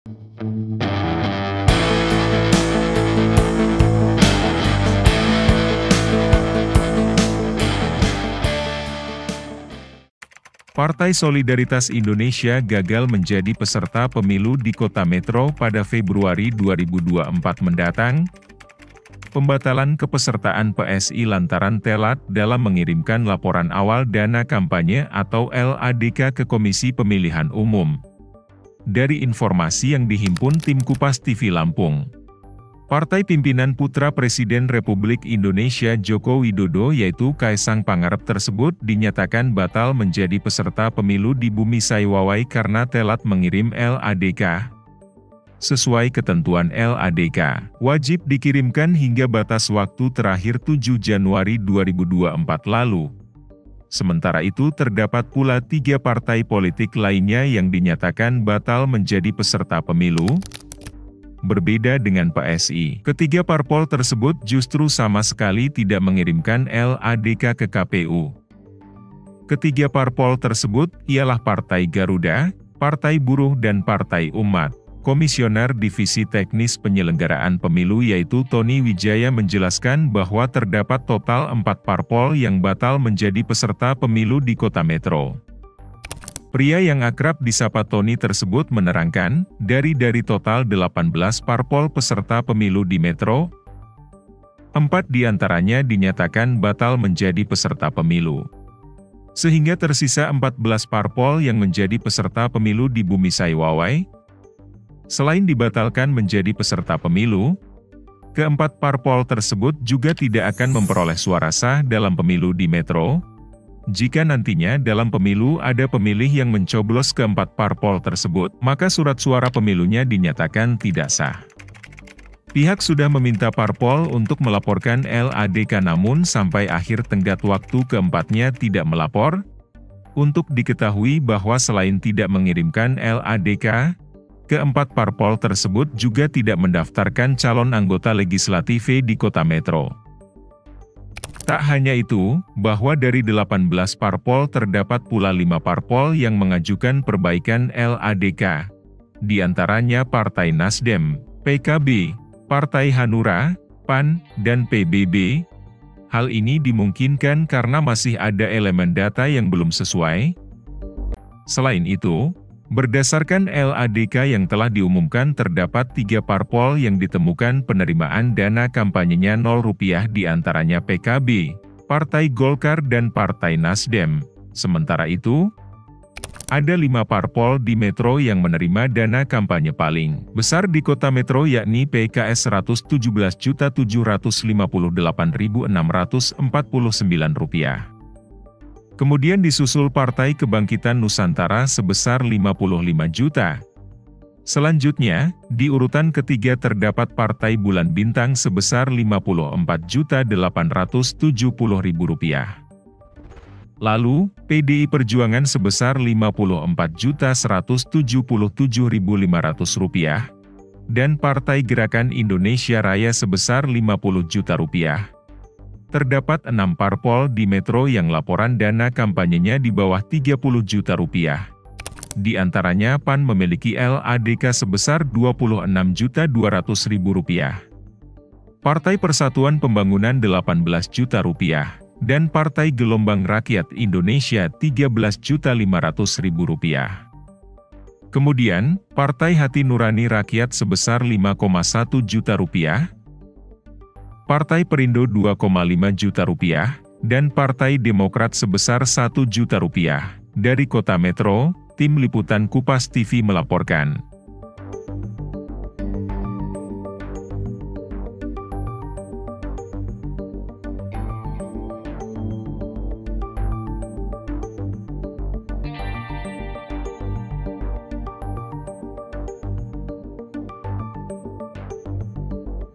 Partai Solidaritas Indonesia gagal menjadi peserta pemilu di Kota Metro pada Februari 2024 mendatang. Pembatalan kepesertaan PSI lantaran telat dalam mengirimkan laporan awal dana kampanye atau LADK ke Komisi Pemilihan Umum. Dari informasi yang dihimpun tim Kupas TV Lampung, partai pimpinan putra Presiden Republik Indonesia Joko Widodo yaitu Kaisang Pangarep tersebut dinyatakan batal menjadi peserta pemilu di Bumi Saiwawai karena telat mengirim LADK. Sesuai ketentuan LADK, wajib dikirimkan hingga batas waktu terakhir 7 Januari 2024 lalu. Sementara itu terdapat pula 3 partai politik lainnya yang dinyatakan batal menjadi peserta pemilu. Berbeda dengan PSI, ketiga parpol tersebut justru sama sekali tidak mengirimkan LADK ke KPU. Ketiga parpol tersebut ialah Partai Garuda, Partai Buruh dan Partai Umat. Komisioner Divisi Teknis Penyelenggaraan Pemilu yaitu Tony Wijaya menjelaskan bahwa terdapat total 4 parpol yang batal menjadi peserta pemilu di Kota Metro. Pria yang akrab disapa Tony tersebut menerangkan, dari total 18 parpol peserta pemilu di Metro, 4 diantaranya dinyatakan batal menjadi peserta pemilu. Sehingga tersisa 14 parpol yang menjadi peserta pemilu di Bumi Saiwawai. Selain dibatalkan menjadi peserta pemilu, keempat parpol tersebut juga tidak akan memperoleh suara sah dalam pemilu di Metro. Jika nantinya dalam pemilu ada pemilih yang mencoblos keempat parpol tersebut, maka surat suara pemilunya dinyatakan tidak sah. Pihak sudah meminta parpol untuk melaporkan LADK namun sampai akhir tenggat waktu keempatnya tidak melapor. Untuk diketahui bahwa selain tidak mengirimkan LADK, keempat parpol tersebut juga tidak mendaftarkan calon anggota legislatif di Kota Metro. Tak hanya itu, bahwa dari 18 parpol terdapat pula 5 parpol yang mengajukan perbaikan LADK. Di antaranya Partai Nasdem, PKB, Partai Hanura, PAN, dan PBB. Hal ini dimungkinkan karena masih ada elemen data yang belum sesuai. Selain itu, berdasarkan LADK yang telah diumumkan terdapat 3 parpol yang ditemukan penerimaan dana kampanyenya Rp0 di antaranya PKB, Partai Golkar dan Partai Nasdem. Sementara itu, ada 5 parpol di Metro yang menerima dana kampanye paling besar di Kota Metro yakni PKS Rp117.758.649. Kemudian disusul Partai Kebangkitan Nusantara sebesar 55 juta. Selanjutnya, di urutan ketiga terdapat Partai Bulan Bintang sebesar Rp54.870.000. Lalu, PDI Perjuangan sebesar Rp54.177.500 dan Partai Gerakan Indonesia Raya sebesar Rp50 juta. Terdapat 6 parpol di Metro yang laporan dana kampanyenya di bawah Rp30 juta. Di antaranya PAN memiliki LADK sebesar Rp26.200.000. Partai Persatuan Pembangunan Rp18 juta dan Partai Gelombang Rakyat Indonesia Rp13.500.000. Kemudian, Partai Hati Nurani Rakyat sebesar Rp5,1 juta. Partai Perindo Rp2,5 juta dan Partai Demokrat sebesar Rp1 juta. Dari Kota Metro, tim liputan Kupas TV melaporkan.